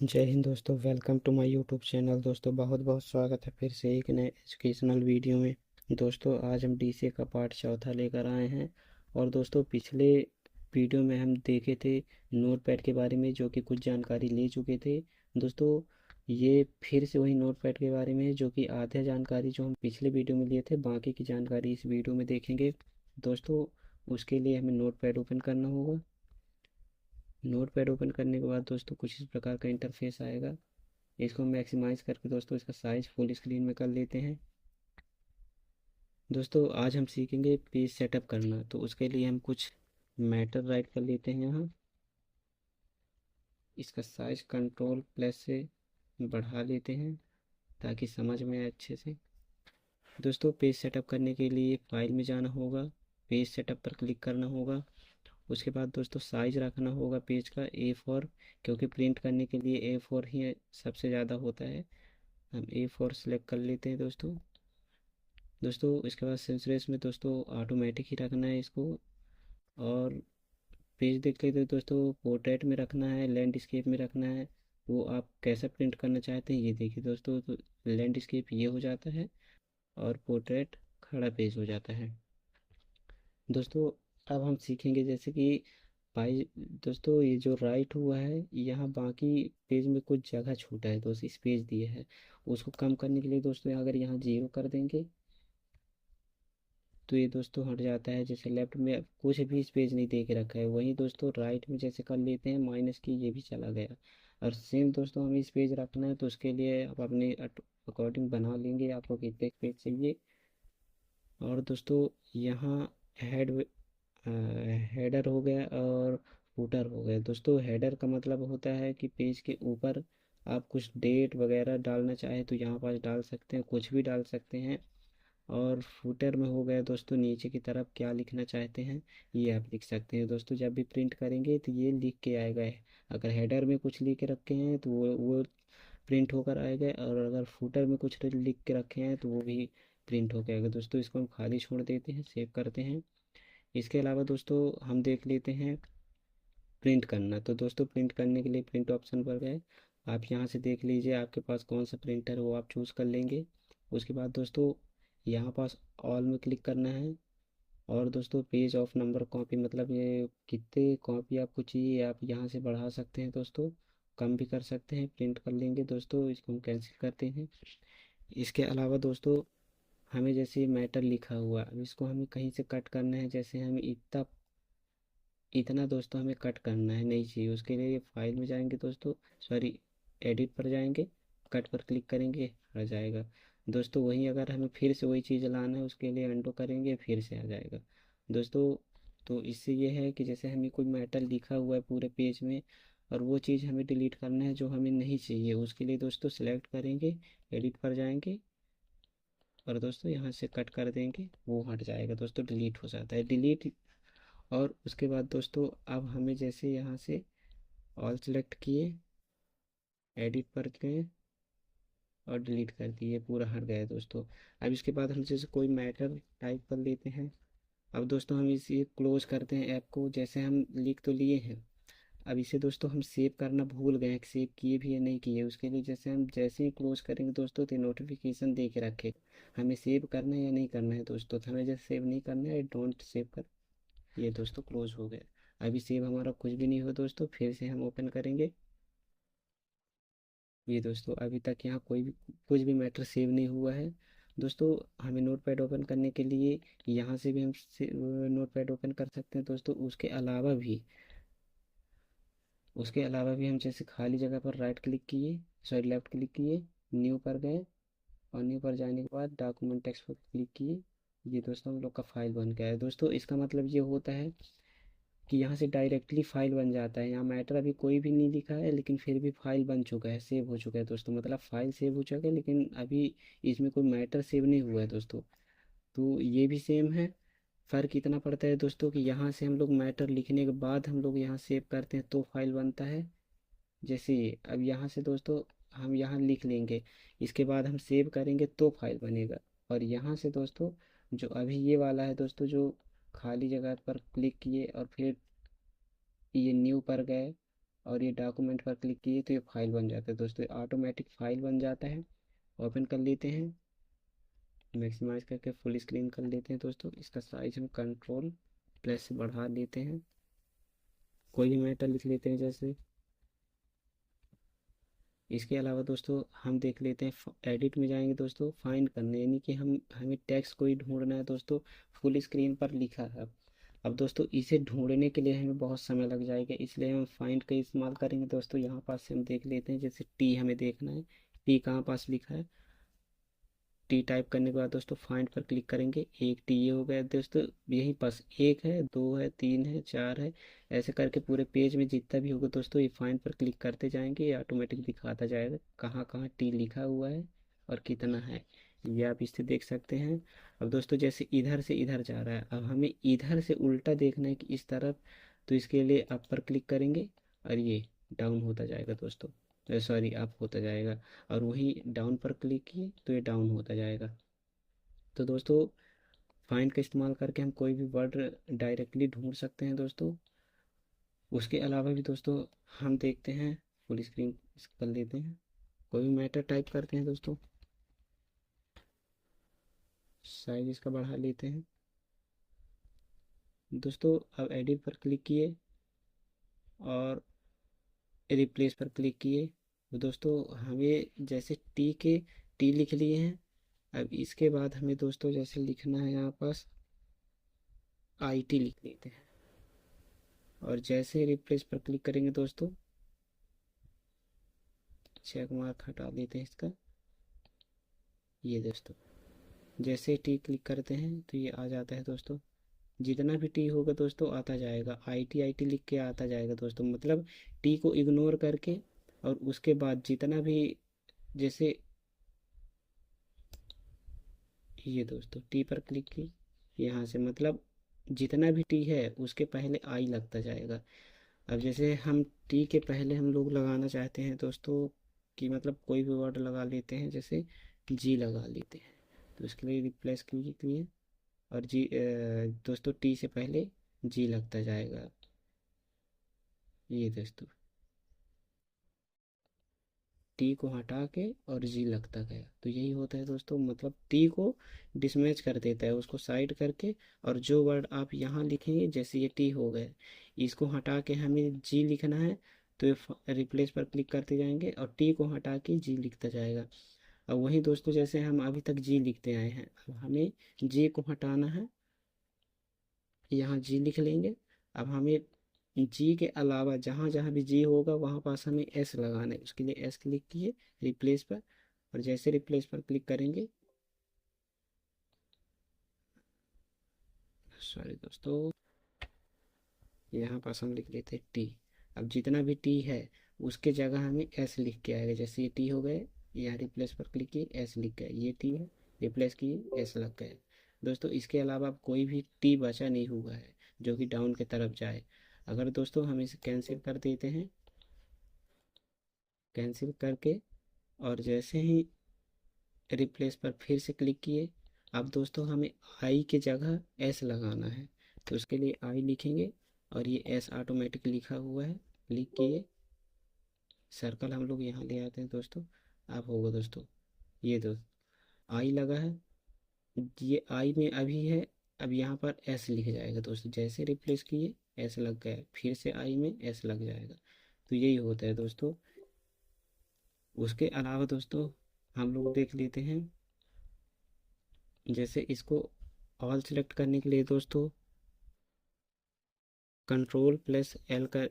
जय हिंद दोस्तों, welcome to my YouTube channel. दोस्तों बहुत बहुत स्वागत है फिर से एक नए एजुकेशनल वीडियो में। दोस्तों आज हम डीसीए का पार्ट चौथा लेकर आए हैं। और दोस्तों पिछले वीडियो में हम देखे थे नोटपैड के बारे में, जो कि कुछ जानकारी ले चुके थे। दोस्तों ये फिर से वही नोटपैड के बारे में है, जो कि आधा जानकारी जो हम पिछले वीडियो में लिए थे, बाकी की जानकारी इस वीडियो में देखेंगे। दोस्तों उसके लिए हमें नोटपैड ओपन करना होगा। नोटपैड ओपन करने के बाद दोस्तों कुछ इस प्रकार का इंटरफेस आएगा। इसको मैक्सिमाइज करके दोस्तों इसका साइज फुल स्क्रीन में कर लेते हैं। दोस्तों आज हम सीखेंगे पेज सेटअप करना, तो उसके लिए हम कुछ मैटर राइट कर लेते हैं यहाँ। इसका साइज कंट्रोल प्लस से बढ़ा लेते हैं ताकि समझ में आए अच्छे से। दोस्तों पेज सेटअप करने के लिए फाइल में जाना होगा, पेज सेटअप पर क्लिक करना होगा। उसके बाद दोस्तों साइज रखना होगा पेज का A4, क्योंकि प्रिंट करने के लिए A4 ही सबसे ज़्यादा होता है। हम A4 सेलेक्ट कर लेते हैं दोस्तों। इसके बाद सेंसरेस में दोस्तों ऑटोमेटिक ही रखना है इसको। और पेज देख लेते हैं दोस्तों, पोर्ट्रेट में रखना है, लैंडस्केप में रखना है। वो आप कैसा प्रिंट करना चाहते हैं ये देखिए दोस्तों। तो लैंडस्केप ये हो जाता है और पोर्ट्रेट खड़ा पेज हो जाता है। दोस्तों अब हम सीखेंगे जैसे कि पाई। दोस्तों ये जो राइट हुआ है यहाँ, बाकी पेज में कुछ जगह छूटा है, दोस्तों स्पेस दिए है। उसको कम करने के लिए दोस्तों अगर यहाँ 0 कर देंगे तो ये दोस्तों हट जाता है। जैसे लेफ्ट में कुछ भी स्पेस नहीं दे के रखा है, वहीं दोस्तों राइट में जैसे कर लेते हैं माइनस की, ये भी चला गया। और सेम दोस्तों हमें स्पेस रखना है, तो उसके लिए आप अपने अकॉर्डिंग बना लेंगे, आपको कितने स्पेस चाहिए। और दोस्तों यहाँ हेड हेडर हो गया और फुटर हो गया। दोस्तों हेडर का मतलब होता है कि पेज के ऊपर आप कुछ डेट वगैरह डालना चाहे तो यहाँ पास डाल सकते हैं, कुछ भी डाल सकते हैं। और फुटर में हो गया दोस्तों, नीचे की तरफ क्या लिखना चाहते हैं ये आप लिख सकते हैं। दोस्तों जब भी प्रिंट करेंगे तो ये लिख के आएगा है। अगर हेडर में कुछ लिख के रखे हैं तो वो प्रिंट होकर आएगा, और अगर फुटर में कुछ लिख के रखे हैं तो वो भी प्रिंट होकर आएगा। दोस्तों इसको हम खाली छोड़ देते हैं, सेव करते हैं। इसके अलावा दोस्तों हम देख लेते हैं प्रिंट करना। तो दोस्तों प्रिंट करने के लिए प्रिंट ऑप्शन पर गए, आप यहाँ से देख लीजिए आपके पास कौन सा प्रिंटर है, वो आप चूज़ कर लेंगे। उसके बाद दोस्तों यहाँ पास ऑल में क्लिक करना है। और दोस्तों पेज ऑफ नंबर कॉपी, मतलब ये कितने कॉपी आपको चाहिए आप यहाँ से बढ़ा सकते हैं दोस्तों, कम भी कर सकते हैं। प्रिंट कर लेंगे दोस्तों, इसको हम कैंसिल करते हैं। इसके अलावा दोस्तों हमें जैसे मैटर लिखा हुआ, अब इसको हमें कहीं से कट करना है। जैसे हमें इतना इतना दोस्तों हमें कट करना है, नहीं चाहिए। उसके लिए फाइल में जाएंगे दोस्तों, सॉरी एडिट पर जाएंगे, कट पर क्लिक करेंगे, आ जाएगा। दोस्तों वहीं अगर हमें फिर से वही चीज़ लाना है, उसके लिए अंडू करेंगे, फिर से आ जाएगा दोस्तों। तो इससे ये है कि जैसे हमें कोई मैटर लिखा हुआ है पूरे पेज में, और वो चीज़ हमें डिलीट करना है जो हमें नहीं चाहिए, उसके लिए दोस्तों सेलेक्ट करेंगे, एडिट पर जाएंगे, और दोस्तों यहाँ से कट कर देंगे, वो हट जाएगा दोस्तों, डिलीट हो जाता है डिलीट। और उसके बाद दोस्तों अब हमें जैसे यहाँ से ऑल सेलेक्ट किए, एडिट पर गए और डिलीट कर दिए, पूरा हट गया दोस्तों। अब इसके बाद हम जैसे कोई मैटर टाइप कर लेते हैं। अब दोस्तों हम इसे क्लोज करते हैं ऐप को, जैसे हम लिख तो लिए हैं। अब इसे दोस्तों हम सेव करना भूल गए, सेव किए भी या नहीं किए। उसके लिए जैसे हम जैसे ही क्लोज करेंगे दोस्तों तो नोटिफिकेशन दे के रखे हमें सेव करना है या नहीं करना है। दोस्तों तो हमें जैसे सेव नहीं करना है, डोंट सेव कर, ये दोस्तों क्लोज हो गया। अभी सेव हमारा कुछ भी नहीं हुआ दोस्तों, फिर से हम ओपन करेंगे। ये दोस्तों अभी तक यहाँ कोई भी कुछ भी मैटर सेव नहीं हुआ है। दोस्तों हमें नोटपैड ओपन करने के लिए यहाँ से भी हम नोटपैड ओपन कर सकते हैं दोस्तों। उसके अलावा भी हम जैसे खाली जगह पर राइट क्लिक किए, सॉरी लेफ्ट क्लिक किए, न्यू पर गए, और न्यू पर जाने के बाद डॉक्यूमेंट टेक्स्ट पर क्लिक किए। ये दोस्तों हम लोग का फाइल बन गया है। दोस्तों इसका मतलब ये होता है कि यहाँ से डायरेक्टली फाइल बन जाता है। यहाँ मैटर अभी कोई भी नहीं लिखा है, लेकिन फिर भी फाइल बन चुका है, सेव हो चुका है दोस्तों। मतलब फाइल सेव हो चुका है, लेकिन अभी इसमें कोई मैटर सेव नहीं हुआ है दोस्तों। तो ये भी सेम है। फ़र्क इतना पड़ता है दोस्तों कि यहाँ से हम लोग मैटर लिखने के बाद हम लोग यहाँ सेव करते हैं तो फाइल बनता है। जैसे ये अब यहाँ से दोस्तों हम यहाँ लिख लेंगे, इसके बाद हम सेव करेंगे तो फाइल बनेगा। और यहाँ से दोस्तों जो अभी ये वाला है दोस्तों, जो खाली जगह पर क्लिक किए और फिर ये न्यू पर गए और ये डॉक्यूमेंट पर क्लिक किए तो ये फाइल बन जाता है दोस्तों, ऑटोमेटिक फाइल बन जाता है। ओपन कर लेते हैं, मैक्सिमाइज करके फुल स्क्रीन कर लेते हैं दोस्तों। इसका साइज हम कंट्रोल प्लस से बढ़ा लेते हैं, कोई भी मैटर लिख लेते हैं जैसे। इसके अलावा दोस्तों हम देख लेते हैं, एडिट में जाएंगे दोस्तों, फाइंड करने, यानी कि हमें टेक्स्ट कोई ढूंढना है दोस्तों। फुल स्क्रीन पर लिखा है। अब दोस्तों इसे ढूंढने के लिए हमें बहुत समय लग जाएगा, इसलिए हम फाइंड का इस्तेमाल करेंगे दोस्तों। यहाँ पास से हम देख लेते हैं, जैसे टी हमें देखना है, टी कहाँ पास लिखा है। टी टाइप करने के बाद दोस्तों फाइंड पर क्लिक करेंगे, एक टी ये हो गया दोस्तों। यहीं पास एक है, दो है, तीन है, चार है, ऐसे करके पूरे पेज में जितना भी होगा दोस्तों, ये फाइंड पर क्लिक करते जाएंगे, ये ऑटोमेटिक दिखाता जाएगा कहाँ कहाँ टी लिखा हुआ है और कितना है। ये आप इससे देख सकते हैं। अब दोस्तों जैसे इधर से इधर जा रहा है, अब हमें इधर से उल्टा देखना है कि इस तरफ, तो इसके लिए अप पर क्लिक करेंगे और ये डाउन होता जाएगा दोस्तों, सॉरी अप होता जाएगा। और वहीं डाउन पर क्लिक किए तो ये डाउन होता जाएगा। तो दोस्तों फाइंड का इस्तेमाल करके हम कोई भी वर्ड डायरेक्टली ढूंढ सकते हैं दोस्तों। उसके अलावा भी दोस्तों हम देखते हैं, फुल स्क्रीन कर लेते हैं, कोई भी मैटर टाइप करते हैं दोस्तों, साइज इसका बढ़ा लेते हैं दोस्तों। अब एडिट पर क्लिक किए और रिप्लेस पर क्लिक किए, तो दोस्तों हमें जैसे टी लिख लिए हैं। अब इसके बाद हमें दोस्तों जैसे लिखना है, यहाँ पास आई टी लिख लेते हैं और जैसे रिप्लेस पर क्लिक करेंगे दोस्तों, चेक मार्क हटा देते हैं इसका। ये दोस्तों जैसे टी क्लिक करते हैं तो ये आ जाता है दोस्तों। जितना भी टी होगा दोस्तों आता जाएगा, आई टी लिख के आता जाएगा दोस्तों, मतलब टी को इग्नोर करके। और उसके बाद जितना भी, जैसे ये दोस्तों टी पर क्लिक की, यहाँ से मतलब जितना भी टी है उसके पहले आई लगता जाएगा। अब जैसे हम टी के पहले हम लोग लगाना चाहते हैं दोस्तों, कि मतलब कोई भी वर्ड लगा लेते हैं, जैसे जी लगा लेते हैं, तो इसके लिए रिप्लेस कीजिए और जी दोस्तों टी से पहले जी लगता जाएगा। ये दोस्तों टी को हटा के और जी लगता गया, तो यही होता है दोस्तों, मतलब टी को डिसमैच कर देता है, उसको साइड करके। और जो वर्ड आप यहाँ लिखेंगे, जैसे ये टी हो गए, इसको हटा के हमें जी लिखना है, तो ये रिप्लेस पर क्लिक करते जाएंगे और टी को हटा के जी लिखता जाएगा। अब वही दोस्तों जैसे हम अभी तक जी लिखते आए हैं, अब हमें जी को हटाना है, यहाँ जी लिख लेंगे। अब हमें जी के अलावा जहाँ जहाँ भी जी होगा वहाँ पास हमें एस लगाना है, उसके लिए एस क्लिक किए रिप्लेस पर, और जैसे रिप्लेस पर क्लिक करेंगे, सॉरी दोस्तों, यहाँ पास हम लिख लेते हैं टी। अब जितना भी टी है उसके जगह हमें एस लिख के आएगा, जैसे ये टी हो गए, यहाँ रिप्लेस पर क्लिक किए एस लिख गए, ये टी है, रिप्लेस किए एस लग गए दोस्तों। इसके अलावा अब कोई भी टी बचा नहीं हुआ है जो कि डाउन की तरफ जाए। अगर दोस्तों हम इसे कैंसिल कर देते हैं, कैंसिल करके और जैसे ही रिप्लेस पर फिर से क्लिक किए, अब दोस्तों हमें आई के जगह एस लगाना है, तो उसके लिए आई लिखेंगे और ये एस ऑटोमेटिक लिखा हुआ है, लिख के ये सर्कल हम लोग यहाँ ले आते हैं दोस्तों। अब होगा दोस्तों, ये दोस्त आई लगा है, ये आई में अभी है, अब यहाँ पर एस लिख जाएगा दोस्तों, जैसे रिप्लेस किए एस लग गया, फिर से आई में एस लग जाएगा। तो यही होता है दोस्तों। उसके अलावा दोस्तों हम लोग देख लेते हैं, जैसे इसको ऑल सेलेक्ट करने के लिए दोस्तों कंट्रोल प्लस एल कर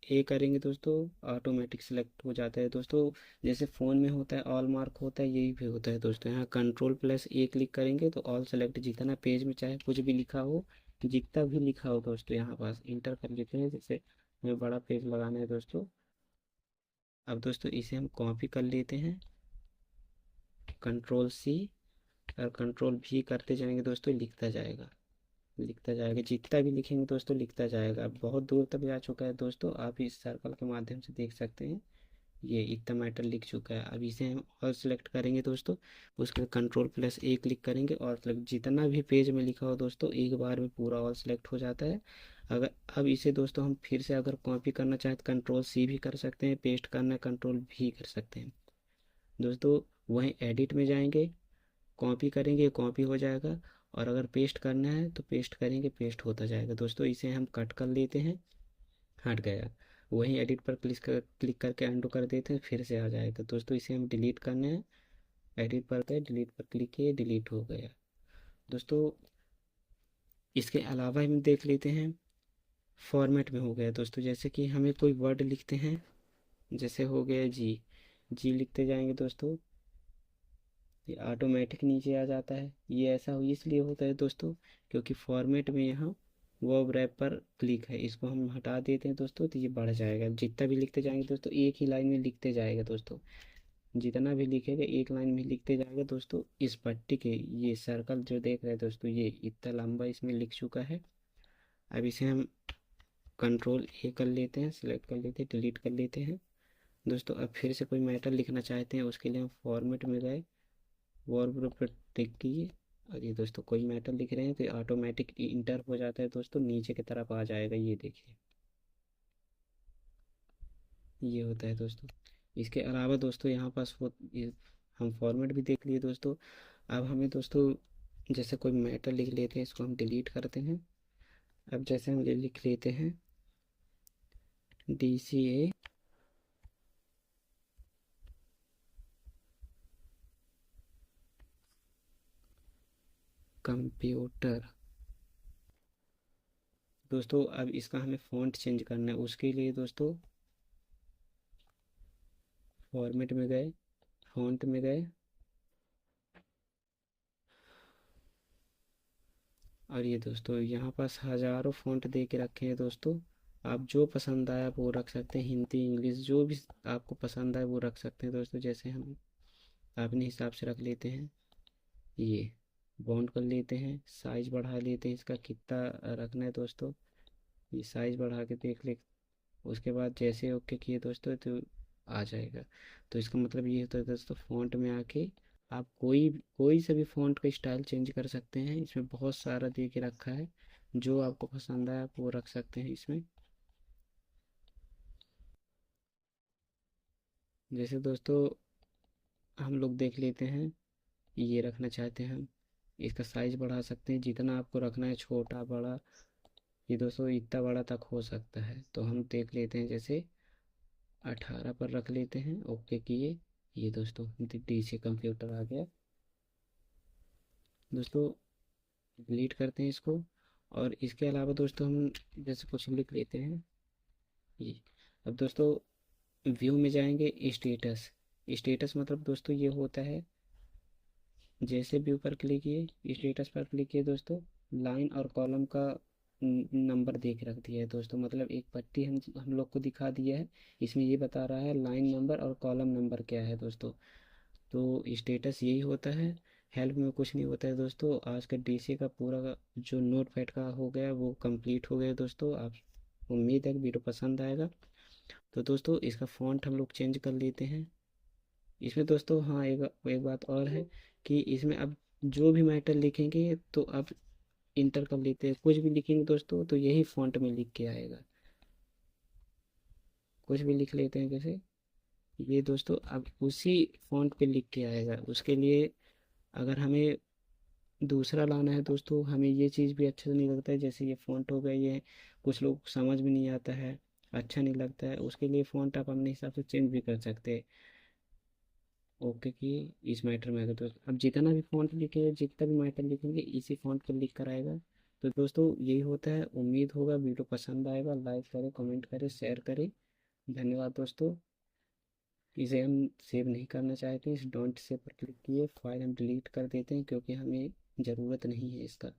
ए करेंगे दोस्तों, ऑटोमेटिक सेलेक्ट हो जाता है दोस्तों। जैसे फ़ोन में होता है ऑल मार्क होता है, यही भी होता है दोस्तों। यहाँ कंट्रोल प्लस ए क्लिक करेंगे तो ऑल सेलेक्ट, जितना पेज में चाहे कुछ भी लिखा हो, जितना भी लिखा हो दोस्तों, यहाँ पास इंटर कर लेते हैं। जैसे हमें बड़ा पेज लगाना है दोस्तों, अब दोस्तों इसे हम कॉपी कर लेते हैं, कंट्रोल सी और कंट्रोल भी करते जाएंगे दोस्तों, लिखता जाएगा, लिखता जाएगा, जितना भी लिखेंगे दोस्तों लिखता जाएगा। अब बहुत दूर तक जा चुका है दोस्तों, आप इस सर्कल के माध्यम से देख सकते हैं। ये इतना मैटर लिख चुका है। अब इसे हम और सिलेक्ट करेंगे दोस्तों, उसके बाद कंट्रोल+A क्लिक करेंगे और select जितना भी पेज में लिखा हो दोस्तों एक बार में पूरा ऑल सेलेक्ट हो जाता है। अगर अब इसे दोस्तों हम फिर से अगर कॉपी करना चाहें तो कंट्रोल+C भी कर सकते हैं, पेस्ट करना है कंट्रोल+V कर सकते हैं दोस्तों। वहीं एडिट में जाएंगे, कॉपी करेंगे, कॉपी हो जाएगा, और अगर पेस्ट करना है तो पेस्ट करेंगे, पेस्ट होता जाएगा दोस्तों। इसे हम कट कर लेते हैं, हट गया। वहीं एडिट पर क्लिक करके अंडू कर देते हैं, फिर से आ जाएगा दोस्तों। इसे हम डिलीट करना है, एडिट पर गए, डिलीट पर क्लिक किए, डिलीट हो गया दोस्तों। इसके अलावा हम देख लेते हैं फॉर्मेट में हो गया दोस्तों। जैसे कि हमें कोई वर्ड लिखते हैं, जैसे हो गया जी, जी लिखते जाएंगे दोस्तों, ये ऑटोमेटिक नीचे आ जाता है। ये ऐसा इसलिए होता है दोस्तों क्योंकि फॉर्मेट में यहाँ वर्ब रैप पर क्लिक है। इसको हम हटा देते हैं दोस्तों तो ये बढ़ जाएगा। जितना भी लिखते जाएंगे दोस्तों एक ही लाइन में लिखते जाएगा दोस्तों, जितना भी लिखेगा एक लाइन में लिखते जाएगा दोस्तों। इस पट्टी के ये सर्कल जो देख रहे हैं दोस्तों, ये इतना लंबा इसमें लिख चुका है। अब इसे हम कंट्रोल+A कर लेते हैं, सिलेक्ट कर लेते हैं, डिलीट कर लेते हैं दोस्तों। अब फिर से कोई मैटर लिखना चाहते हैं, उसके लिए हम फॉर्मेट में गए, वर्ब पर टिक किए, और ये दोस्तों कोई मैटर लिख रहे हैं तो ऑटोमेटिक इंटर हो जाता है दोस्तों, नीचे की तरफ आ जाएगा। ये देखिए ये होता है दोस्तों। इसके अलावा दोस्तों यहाँ पास हम फॉर्मेट भी देख लिए दोस्तों। अब हमें दोस्तों जैसे कोई मैटर लिख लेते हैं, इसको हम डिलीट करते हैं। अब जैसे हम ये लिख लेते हैं DCA कंप्यूटर दोस्तों। अब इसका हमें फ़ॉन्ट चेंज करना है, उसके लिए दोस्तों फॉर्मेट में गए, फ़ॉन्ट में गए, और ये दोस्तों यहाँ पास हज़ारों फ़ॉन्ट दे के रखे हैं दोस्तों। आप जो पसंद आया आप वो रख सकते हैं, हिंदी इंग्लिश जो भी आपको पसंद आए वो रख सकते हैं दोस्तों। जैसे हम अपने हिसाब से रख लेते हैं, ये बाउंड कर लेते हैं, साइज़ बढ़ा लेते हैं, इसका कितना रखना है दोस्तों, ये साइज़ बढ़ा के देख ले। उसके बाद जैसे ओके किए दोस्तों तो आ जाएगा। तो इसका मतलब ये होता है दोस्तों, फ़ॉन्ट में आके आप कोई कोई सा भी फ़ॉन्ट का स्टाइल चेंज कर सकते हैं। इसमें बहुत सारा दे के रखा है, जो आपको पसंद आए आप वो रख सकते हैं इसमें। जैसे दोस्तों हम लोग देख लेते हैं, ये रखना चाहते हैं हम, इसका साइज़ बढ़ा सकते हैं जितना आपको रखना है, छोटा बड़ा। ये दोस्तों इतना बड़ा तक हो सकता है, तो हम देख लेते हैं जैसे 18 पर रख लेते हैं, ओके किए। ये दोस्तों DC कंप्यूटर आ गया दोस्तों। डिलीट करते हैं इसको। और इसके अलावा दोस्तों हम जैसे कुछ लिख लेते हैं ये। अब दोस्तों व्यू में जाएंगे, स्टेटस। स्टेटस मतलब दोस्तों ये होता है, जैसे व्यू पर क्लिक किए, स्टेटस पर क्लिक किए दोस्तों, लाइन और कॉलम का नंबर देख रख दिया है दोस्तों। मतलब एक पट्टी हम लोग को दिखा दिया है, इसमें ये बता रहा है लाइन नंबर और कॉलम नंबर क्या है दोस्तों। तो स्टेटस यही होता है, हेल्प में कुछ नहीं होता है दोस्तों। आज का DC का पूरा जो नोटपैड का हो गया वो कंप्लीट हो गया दोस्तों। आप उम्मीद है कि वीडियो पसंद आएगा। तो दोस्तों इसका फ़ॉन्ट हम लोग चेंज कर लेते हैं इसमें दोस्तों। हाँ एक एक बात और है कि इसमें अब जो भी मैटर लिखेंगे तो अब इंटर कर लेते हैं, कुछ भी लिखेंगे दोस्तों तो यही फ़ॉन्ट में लिख के आएगा। कुछ भी लिख लेते हैं जैसे ये दोस्तों, अब उसी फ़ॉन्ट पे लिख के आएगा। उसके लिए अगर हमें दूसरा लाना है दोस्तों, हमें ये चीज़ भी अच्छा नहीं लगता है, जैसे ये फ़ॉन्ट हो गया, ये कुछ लोग समझ में नहीं आता है, अच्छा नहीं लगता है। उसके लिए फ़ॉन्ट आप अपने हिसाब से चेंज भी कर सकते हैं। ओके कि इस मैटर में अगर दोस्तों अब जितना भी फ़ॉन्ट लिखेंगे, जितना भी मैटर लिखेंगे इसी फ़ॉन्ट पर लिख कर आएगा। तो दोस्तों यही होता है। उम्मीद होगा वीडियो पसंद आएगा, लाइक करें, कमेंट करें, शेयर करें। धन्यवाद दोस्तों। इसे हम सेव नहीं करना चाहते हैं, इस डोंट सेव पर क्लिक किए, फाइल हम डिलीट कर देते हैं क्योंकि हमें ज़रूरत नहीं है इसका।